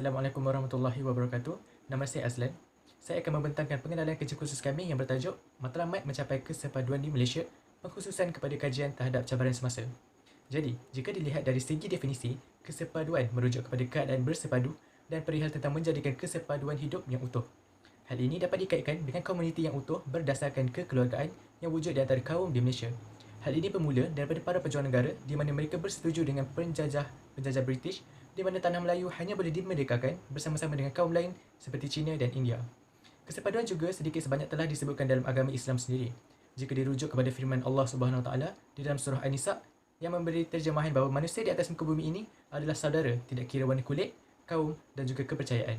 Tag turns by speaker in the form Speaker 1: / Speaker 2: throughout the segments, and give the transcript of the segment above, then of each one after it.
Speaker 1: Assalamualaikum warahmatullahi wabarakatuh. Nama saya Azlan. Saya akan membentangkan pengenalan kerja khusus kami yang bertajuk Matlamat Mencapai Kesepaduan di Malaysia, pengkhususan kepada kajian terhadap cabaran semasa. Jadi, jika dilihat dari segi definisi, kesepaduan merujuk kepada keadaan bersepadu dan perihal tentang menjadikan kesepaduan hidup yang utuh. Hal ini dapat dikaitkan dengan komuniti yang utuh berdasarkan kekeluargaan yang wujud di antara kaum di Malaysia. Hal ini bermula daripada para pejuang negara di mana mereka bersetuju dengan penjajah British di mana tanah Melayu hanya boleh dimerdekakan bersama-sama dengan kaum lain seperti China dan India. Kesepaduan juga sedikit sebanyak telah disebutkan dalam agama Islam sendiri. Jika dirujuk kepada firman Allah Subhanahu Wa Taala di dalam surah An-Nisa yang memberi terjemahan bahawa manusia di atas muka bumi ini adalah saudara tidak kira warna kulit, kaum dan juga kepercayaan.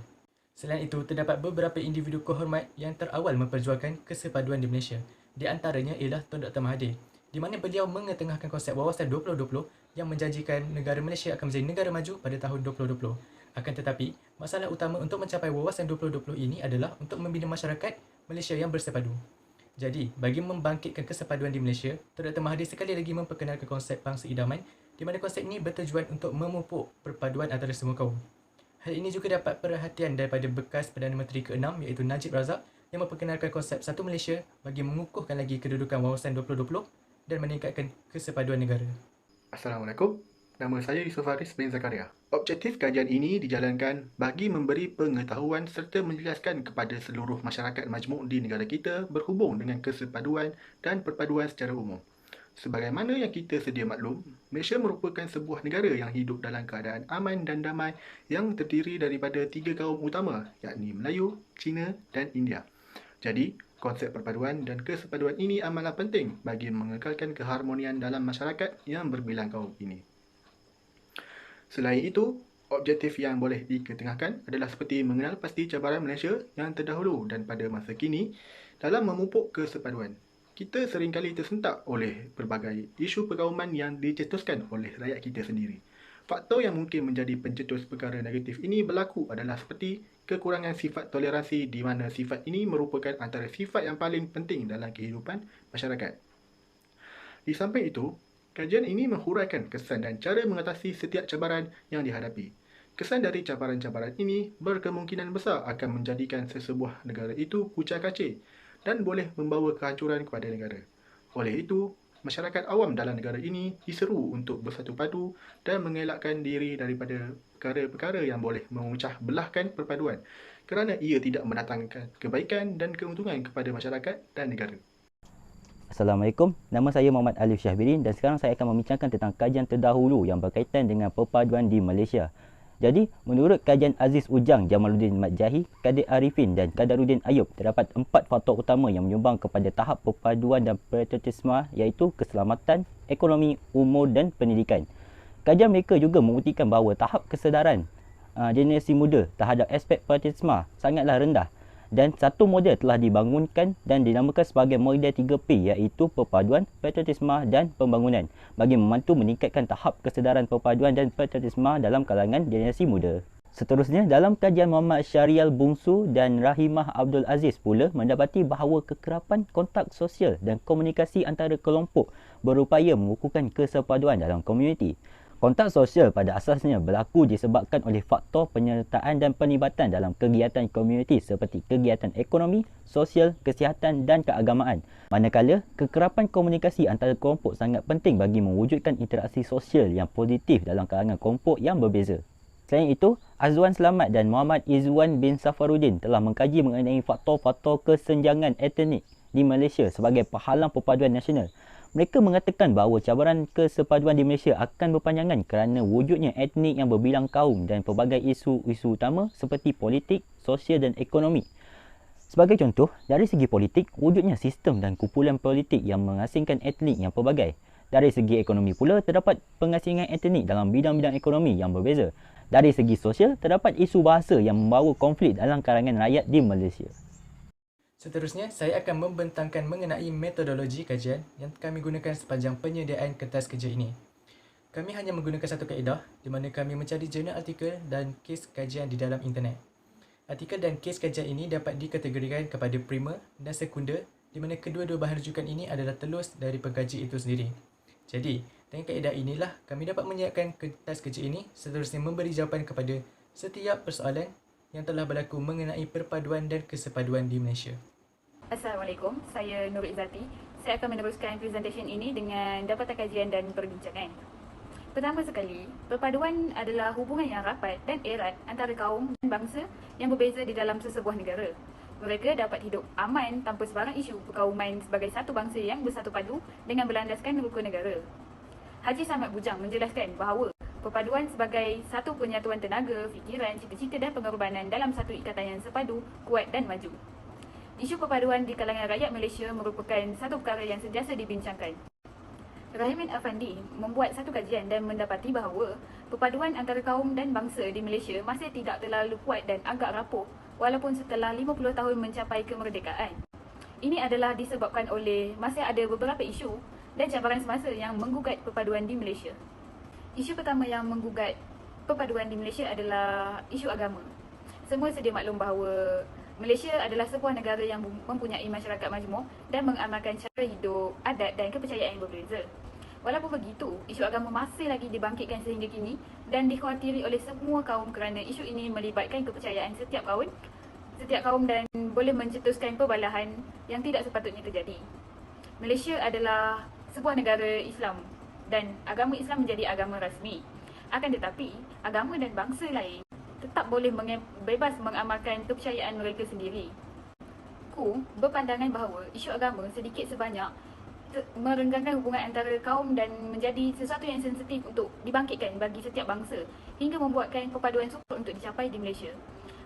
Speaker 1: Selain itu, terdapat beberapa individu kehormat yang terawal memperjuangkan kesepaduan di Malaysia. Di antaranya ialah Tun Dr. Mahathir, di mana beliau mengetengahkan konsep wawasan 2020 yang menjanjikan negara Malaysia akan menjadi negara maju pada tahun 2020. Akan tetapi, masalah utama untuk mencapai wawasan 2020 ini adalah untuk membina masyarakat Malaysia yang bersepadu. Jadi, bagi membangkitkan kesepaduan di Malaysia, Tun Dr. Mahathir sekali lagi memperkenalkan konsep bangsa idaman, di mana konsep ini bertujuan untuk memupuk perpaduan antara semua kaum. Hal ini juga dapat perhatian daripada bekas Perdana Menteri ke-6 iaitu Najib Razak yang memperkenalkan konsep Satu Malaysia bagi mengukuhkan lagi kedudukan wawasan 2020 dan meningkatkan kesepaduan negara.
Speaker 2: Assalamualaikum, nama saya Yusof Haris bin Zakaria. Objektif kajian ini dijalankan bagi memberi pengetahuan serta menjelaskan kepada seluruh masyarakat majmuk di negara kita berhubung dengan kesepaduan dan perpaduan secara umum. Sebagaimana yang kita sedia maklum, Malaysia merupakan sebuah negara yang hidup dalam keadaan aman dan damai yang terdiri daripada 3 kaum utama, yakni Melayu, Cina dan India. Jadi, konsep perpaduan dan kesepaduan ini amatlah penting bagi mengekalkan keharmonian dalam masyarakat yang berbilang kaum ini. Selain itu, objektif yang boleh diketengahkan adalah seperti mengenal pasti cabaran Malaysia yang terdahulu dan pada masa kini dalam memupuk kesepaduan. Kita seringkali tersentak oleh berbagai isu perkauman yang dicetuskan oleh rakyat kita sendiri. Faktor yang mungkin menjadi pencetus perkara negatif ini berlaku adalah seperti kekurangan sifat toleransi di mana sifat ini merupakan antara sifat yang paling penting dalam kehidupan masyarakat. Di samping itu, kajian ini menghuraikan kesan dan cara mengatasi setiap cabaran yang dihadapi. Kesan dari cabaran-cabaran ini berkemungkinan besar akan menjadikan sesebuah negara itu kucar-kacir dan boleh membawa kehancuran kepada negara. Oleh itu, masyarakat awam dalam negara ini diseru untuk bersatu padu dan mengelakkan diri daripada perkara-perkara yang boleh memecah belahkan perpaduan kerana ia tidak mendatangkan kebaikan dan keuntungan kepada masyarakat dan negara.
Speaker 3: Assalamualaikum, nama saya Muhammad Alif Syahbirin dan sekarang saya akan membincangkan tentang kajian terdahulu yang berkaitan dengan perpaduan di Malaysia. Jadi, menurut kajian Aziz Ujang, Jamaluddin Mat Jahi, Kadir Arifin dan Kadaruddin Ayub, terdapat 4 faktor utama yang menyumbang kepada tahap perpaduan dan patriotisme iaitu keselamatan, ekonomi, umur dan pendidikan. Kajian mereka juga membuktikan bahawa tahap kesedaran generasi muda terhadap aspek patriotisme sangatlah rendah dan satu model telah dibangunkan dan dinamakan sebagai model 3P iaitu perpaduan, patriotisme dan pembangunan bagi membantu meningkatkan tahap kesedaran perpaduan dan patriotisme dalam kalangan generasi muda. Seterusnya, dalam kajian Muhammad Syarial Bungsu dan Rahimah Abdul Aziz pula mendapati bahawa kekerapan kontak sosial dan komunikasi antara kelompok berupaya mengukuhkan kesepaduan dalam komuniti. Kontak sosial pada asasnya berlaku disebabkan oleh faktor penyertaan dan penlibatan dalam kegiatan komuniti seperti kegiatan ekonomi, sosial, kesihatan dan keagamaan. Manakala, kekerapan komunikasi antara kelompok sangat penting bagi mewujudkan interaksi sosial yang positif dalam kalangan kelompok yang berbeza. Selain itu, Azwan Selamat dan Muhammad Izzuan bin Safaruddin telah mengkaji mengenai faktor-faktor kesenjangan etnik di Malaysia sebagai penghalang perpaduan nasional. Mereka mengatakan bahawa cabaran kesepaduan di Malaysia akan berpanjangan kerana wujudnya etnik yang berbilang kaum dan pelbagai isu-isu utama seperti politik, sosial dan ekonomi. Sebagai contoh, dari segi politik, wujudnya sistem dan kumpulan politik yang mengasingkan etnik yang pelbagai. Dari segi ekonomi pula, terdapat pengasingan etnik dalam bidang-bidang ekonomi yang berbeza. Dari segi sosial, terdapat isu bahasa yang membawa konflik dalam kalangan rakyat di Malaysia.
Speaker 1: Seterusnya, saya akan membentangkan mengenai metodologi kajian yang kami gunakan sepanjang penyediaan kertas kerja ini. Kami hanya menggunakan satu kaedah di mana kami mencari jurnal artikel dan kes kajian di dalam internet. Artikel dan kes kajian ini dapat dikategorikan kepada primer dan sekunder di mana kedua-dua bahan rujukan ini adalah telus dari pengkaji itu sendiri. Jadi, dengan kaedah inilah kami dapat menyiapkan kertas kerja ini seterusnya memberi jawapan kepada setiap persoalan yang telah berlaku mengenai perpaduan dan kesepaduan di Malaysia.
Speaker 4: Assalamualaikum, saya Nur Izzati. Saya akan meneruskan presentation ini dengan dapatan kajian dan perbincangan. Pertama sekali, perpaduan adalah hubungan yang rapat dan erat antara kaum dan bangsa yang berbeza di dalam sesebuah negara. Mereka dapat hidup aman tanpa sebarang isu perkauman sebagai satu bangsa yang bersatu padu dengan berlandaskan rukun negara. Haji Samad Bujang menjelaskan bahawa perpaduan sebagai satu penyatuan tenaga, fikiran, cita-cita dan pengorbanan dalam satu ikatan yang sepadu, kuat dan maju. Isu perpaduan di kalangan rakyat Malaysia merupakan satu perkara yang sentiasa dibincangkan. Rahimin Afandi membuat satu kajian dan mendapati bahawa perpaduan antara kaum dan bangsa di Malaysia masih tidak terlalu kuat dan agak rapuh walaupun setelah 50 tahun mencapai kemerdekaan. Ini adalah disebabkan oleh masih ada beberapa isu dan cabaran semasa yang menggugat perpaduan di Malaysia. Isu pertama yang menggugat perpaduan di Malaysia adalah isu agama. Semua sedia maklum bahawa Malaysia adalah sebuah negara yang mempunyai masyarakat majmuk dan mengamalkan cara hidup, adat dan kepercayaan yang berbeza. Walaupun begitu, isu agama masih lagi dibangkitkan sehingga kini dan dikhawatiri oleh semua kaum kerana isu ini melibatkan kepercayaan setiap kaum dan boleh mencetuskan perbalahan yang tidak sepatutnya terjadi. Malaysia adalah sebuah negara Islam dan agama Islam menjadi agama rasmi. Akan tetapi, agama dan bangsa lain tetap boleh bebas mengamalkan kepercayaan mereka sendiri. Ku berpandangan bahawa isu agama sedikit sebanyak merenggangkan hubungan antara kaum dan menjadi sesuatu yang sensitif untuk dibangkitkan bagi setiap bangsa hingga membuatkan perpaduan sukar untuk dicapai di Malaysia.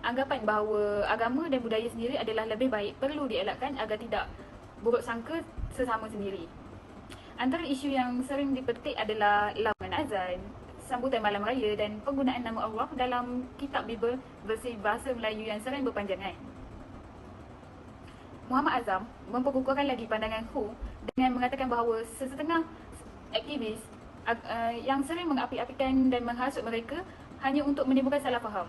Speaker 4: Anggapan bahawa agama dan budaya sendiri adalah lebih baik perlu dielakkan agar tidak buruk sangka sesama sendiri. Antara isu yang sering dipetik adalah larangan azan, sambutan malam raya dan penggunaan nama Allah dalam kitab Bibel versi bahasa Melayu yang sering berpanjangan. Muhammad Azam memperkukuhkan lagi pandangan Hu dengan mengatakan bahawa sesetengah aktivis yang sering mengapi-apikan dan menghasut mereka hanya untuk menimbulkan salah faham.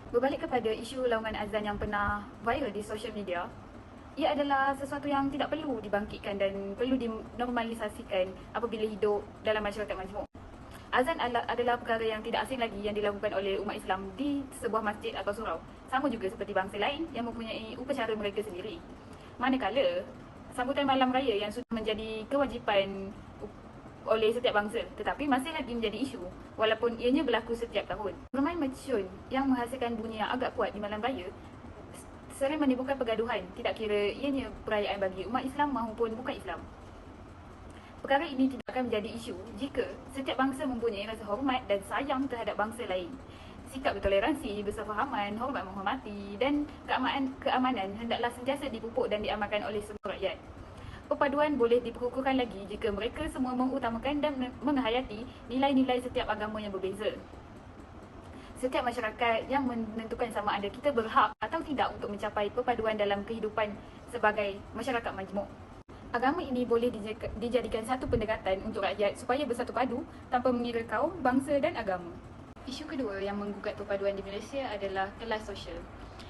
Speaker 4: Berbalik kepada isu larangan azan yang pernah viral di sosial media, ia adalah sesuatu yang tidak perlu dibangkitkan dan perlu dinormalisasikan apabila hidup dalam masyarakat majmuk. Azan adalah perkara yang tidak asing lagi yang dilakukan oleh umat Islam di sebuah masjid atau surau. Sama juga seperti bangsa lain yang mempunyai upacara mereka sendiri. Manakala, sambutan malam raya yang sudah menjadi kewajipan oleh setiap bangsa tetapi masih lagi menjadi isu walaupun ianya berlaku setiap tahun. Bermain mercun yang menghasilkan bunyi yang agak kuat di malam raya sering menimbulkan pergaduhan, tidak kira ianya perayaan bagi umat Islam maupun bukan Islam. Perkara ini tidak akan menjadi isu jika setiap bangsa mempunyai rasa hormat dan sayang terhadap bangsa lain. Sikap bertoleransi, bersefahaman, hormat menghormati dan keamanan hendaklah sentiasa dipupuk dan diamalkan oleh semua rakyat. Perpaduan boleh diperkukuhkan lagi jika mereka semua mengutamakan dan menghayati nilai-nilai setiap agama yang berbeza. Setiap masyarakat yang menentukan sama ada kita berhak atau tidak untuk mencapai perpaduan dalam kehidupan sebagai masyarakat majmuk. Agama ini boleh dijadikan satu pendekatan untuk rakyat supaya bersatu padu tanpa mengira kaum, bangsa dan agama. Isu kedua yang menggugat perpaduan di Malaysia adalah kelas sosial.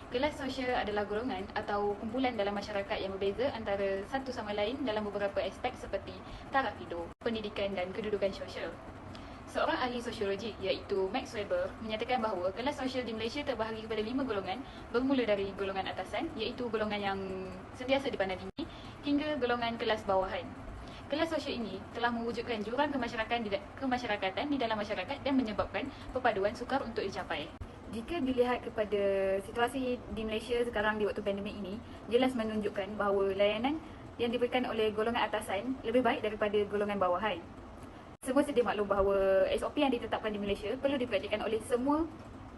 Speaker 4: Kelas sosial adalah golongan atau kumpulan dalam masyarakat yang berbeza antara satu sama lain dalam beberapa aspek seperti taraf hidup, pendidikan dan kedudukan sosial. Seorang ahli sosiologi iaitu Max Weber menyatakan bahawa kelas sosial di Malaysia terbahagi kepada 5 golongan bermula dari golongan atasan iaitu golongan yang sentiasa dipandang tinggi hingga golongan kelas bawahan. Kelas sosial ini telah mewujudkan jurang kemasyarakatan di dalam masyarakat dan menyebabkan perpaduan sukar untuk dicapai. Jika dilihat kepada situasi di Malaysia sekarang di waktu pandemik ini, jelas menunjukkan bahawa layanan yang diberikan oleh golongan atasan lebih baik daripada golongan bawahan. Semua sedia maklum bahawa SOP yang ditetapkan di Malaysia perlu diperhatikan oleh semua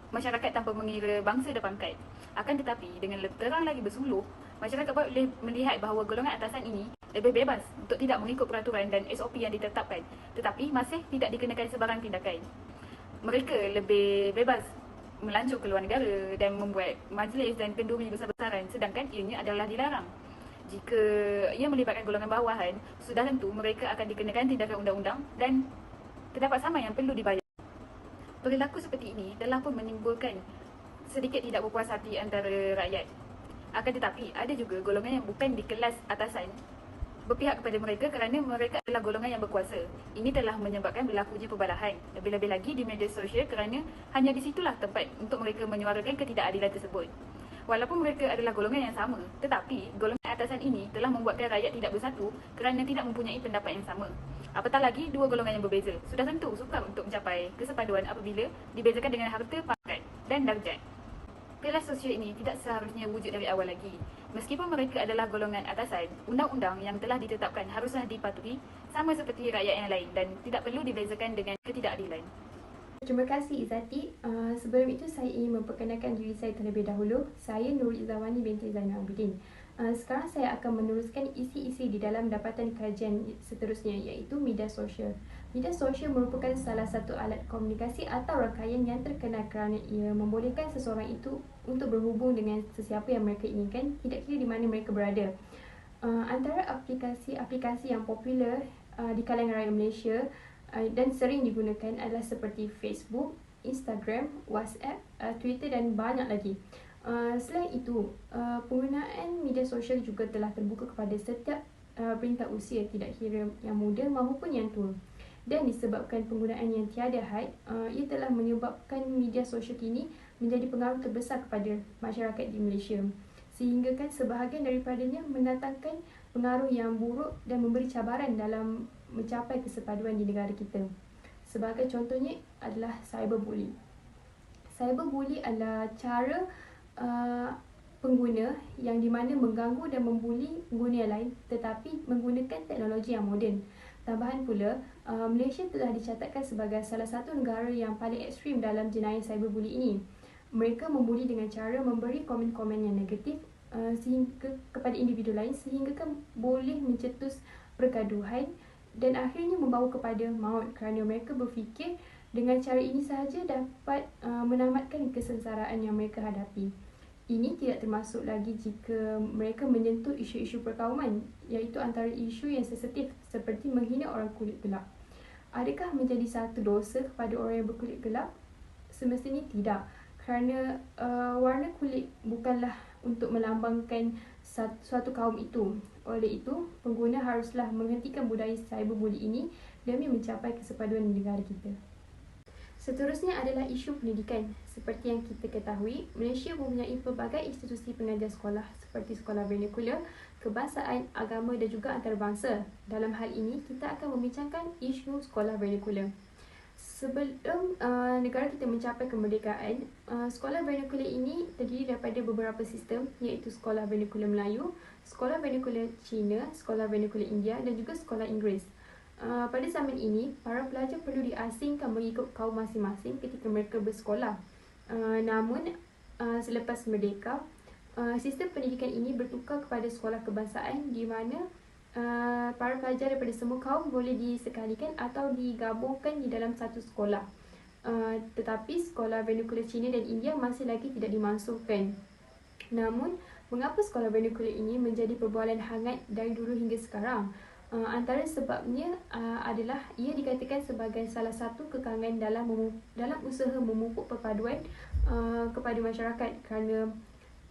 Speaker 4: masyarakat tanpa mengira bangsa dan pangkat. Akan tetapi, dengan terang lagi bersuluh, masyarakat boleh melihat bahawa golongan atasan ini lebih bebas untuk tidak mengikut peraturan dan SOP yang ditetapkan, tetapi masih tidak dikenakan sebarang tindakan. Mereka lebih bebas melancur ke luar negara dan membuat majlis dan kenduri besar-besaran sedangkan ianya adalah dilarang. Jika ia melibatkan golongan bawahan, sudah tentu mereka akan dikenakan tindakan undang-undang dan terdapat saman yang perlu dibayar. Perilaku seperti ini telah pun menimbulkan sedikit tidak berpuas hati antara rakyat. Akan tetapi, ada juga golongan yang bukan di kelas atasan berpihak kepada mereka kerana mereka adalah golongan yang berkuasa. Ini telah menyebabkan berlakunya perbalahan. Lebih-lebih lagi di media sosial kerana hanya di situlah tempat untuk mereka menyuarakan ketidakadilan tersebut. Walaupun mereka adalah golongan yang sama, tetapi golongan atasan ini telah membuatkan rakyat tidak bersatu kerana tidak mempunyai pendapat yang sama. Apatah lagi dua golongan yang berbeza. Sudah tentu sukar untuk mencapai kesepaduan apabila dibezakan dengan harta, pangkat dan darjat. Kelas sosial ini tidak seharusnya wujud dari awal lagi. Meskipun mereka adalah golongan atasan, undang-undang yang telah ditetapkan haruslah dipatuhi sama seperti rakyat yang lain dan tidak perlu dibezakan dengan ketidakadilan.
Speaker 5: Terima kasih Izzati. Sebelum itu saya ingin memperkenalkan diri saya terlebih dahulu. Saya Nur Izzawani binti Zainal Abidin. Sekarang saya akan meneruskan isi-isi di dalam dapatan kajian seterusnya, iaitu media sosial. Media sosial merupakan salah satu alat komunikasi atau rangkaian yang terkenal kerana ia membolehkan seseorang itu untuk berhubung dengan sesiapa yang mereka inginkan, tidak kira di mana mereka berada. Antara aplikasi-aplikasi yang popular di kalangan rakyat Malaysia dan sering digunakan adalah seperti Facebook, Instagram, WhatsApp, Twitter dan banyak lagi. Selain itu, penggunaan media sosial juga telah terbuka kepada setiap peringkat usia, tidak kira yang muda maupun yang tua. Dan disebabkan penggunaan yang tiada had, ia telah menyebabkan media sosial kini menjadi pengaruh terbesar kepada masyarakat di Malaysia. Sehingga kan sebahagian daripadanya mendatangkan pengaruh yang buruk dan memberi cabaran dalam mencapai kesepaduan di negara kita. Sebagai contohnya adalah cyberbully. Cyberbully adalah cara pengguna yang di mana mengganggu dan membuli pengguna yang lain tetapi menggunakan teknologi yang moden. Tambahan pula, Malaysia telah dicatatkan sebagai salah satu negara yang paling ekstrim dalam jenayah cyberbully ini. Mereka membuli dengan cara memberi komen-komen yang negatif sehingga kepada individu lain sehingga kan boleh mencetus pergaduhan dan akhirnya membawa kepada maut kerana mereka berfikir dengan cara ini sahaja dapat menamatkan kesengsaraan yang mereka hadapi. Ini tidak termasuk lagi jika mereka menyentuh isu-isu perkauman, iaitu antara isu yang sensitif seperti menghina orang kulit gelap. Adakah menjadi satu dosa kepada orang yang berkulit gelap? Semestinya tidak, kerana warna kulit bukanlah untuk melambangkan suatu kaum itu. Oleh itu, pengguna haruslah menghentikan budaya cyberbully ini demi mencapai kesepaduan di negara kita. Seterusnya adalah isu pendidikan. Seperti yang kita ketahui, Malaysia mempunyai pelbagai institusi pengajian sekolah seperti sekolah vernakular, kebangsaan, agama dan juga antarabangsa. Dalam hal ini, kita akan membincangkan isu sekolah vernakular. Sebelum negara kita mencapai kemerdekaan, sekolah vernakular ini terdiri daripada beberapa sistem, iaitu sekolah vernakular Melayu, sekolah vernakular Cina, sekolah vernakular India dan juga sekolah Inggeris. Pada zaman ini, para pelajar perlu diasingkan mengikut kaum masing-masing ketika mereka bersekolah. Namun, selepas merdeka, sistem pendidikan ini bertukar kepada sekolah kebangsaan di mana para pelajar daripada semua kaum boleh disekalikan atau digabungkan di dalam satu sekolah. Tetapi sekolah vernakular Cina dan India masih lagi tidak dimasukkan. Namun, mengapa sekolah vernakular ini menjadi perbualan hangat dari dulu hingga sekarang? Antara sebabnya adalah ia dikatakan sebagai salah satu kekangan dalam usaha memupuk perpaduan kepada masyarakat kerana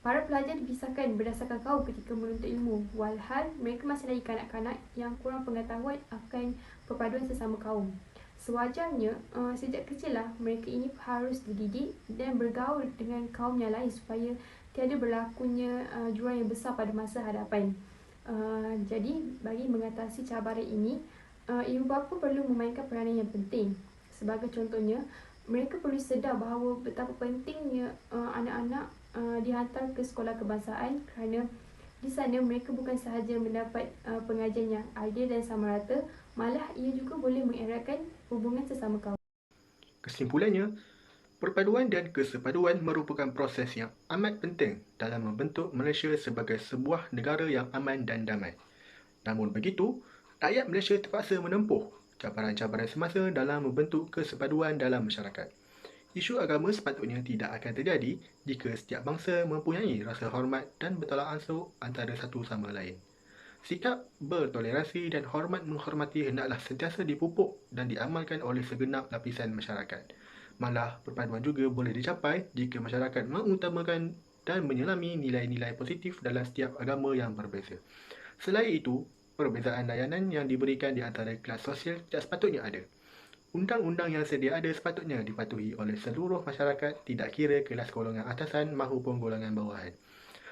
Speaker 5: para pelajar dipisahkan berdasarkan kaum ketika menuntut ilmu, walhal mereka masih lagi kanak-kanak yang kurang pengetahuan akan perpaduan sesama kaum. Sewajarnya, sejak kecil lah mereka ini harus dididik dan bergaul dengan kaum yang lain supaya tiada berlakunya jurang yang besar pada masa hadapan. Jadi, bagi mengatasi cabaran ini, ibu bapa perlu memainkan peranan yang penting. Sebagai contohnya, mereka perlu sedar bahawa betapa pentingnya anak-anak dihantar ke sekolah kebangsaan kerana di sana mereka bukan sahaja mendapat pengajian yang adil dan sama rata, malah ia juga boleh mengeratkan hubungan sesama kaum.
Speaker 2: Kesimpulannya, perpaduan dan kesepaduan merupakan proses yang amat penting dalam membentuk Malaysia sebagai sebuah negara yang aman dan damai. Namun begitu, rakyat Malaysia terpaksa menempuh cabaran-cabaran semasa dalam membentuk kesepaduan dalam masyarakat. Isu agama sepatutnya tidak akan terjadi jika setiap bangsa mempunyai rasa hormat dan bertolak ansur antara satu sama lain. Sikap bertoleransi dan hormat menghormati hendaklah sentiasa dipupuk dan diamalkan oleh segenap lapisan masyarakat. Malah, perpaduan juga boleh dicapai jika masyarakat mengutamakan dan menyelami nilai-nilai positif dalam setiap agama yang berbeza. Selain itu, perbezaan layanan yang diberikan di antara kelas sosial tidak sepatutnya ada. Undang-undang yang sedia ada sepatutnya dipatuhi oleh seluruh masyarakat, tidak kira kelas golongan atasan maupun golongan bawahan.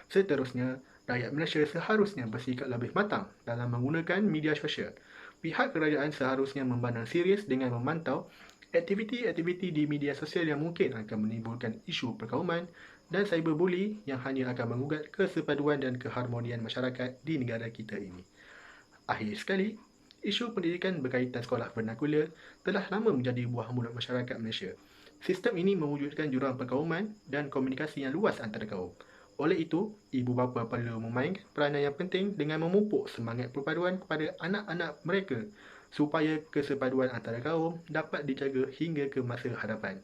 Speaker 2: Seterusnya, rakyat Malaysia seharusnya bersikap lebih matang dalam menggunakan media sosial. Pihak kerajaan seharusnya memandang serius dengan memantau aktiviti-aktiviti di media sosial yang mungkin akan menimbulkan isu perkauman dan cyberbully yang hanya akan mengugat kesepaduan dan keharmonian masyarakat di negara kita ini. Akhir sekali, isu pendidikan berkaitan sekolah vernakular telah lama menjadi buah mulut masyarakat Malaysia. Sistem ini mewujudkan jurang perkauman dan komunikasi yang luas antara kaum. Oleh itu, ibu bapa perlu memainkan peranan yang penting dengan memupuk semangat perpaduan kepada anak-anak mereka supaya kesepaduan antara kaum dapat dijaga hingga ke masa hadapan.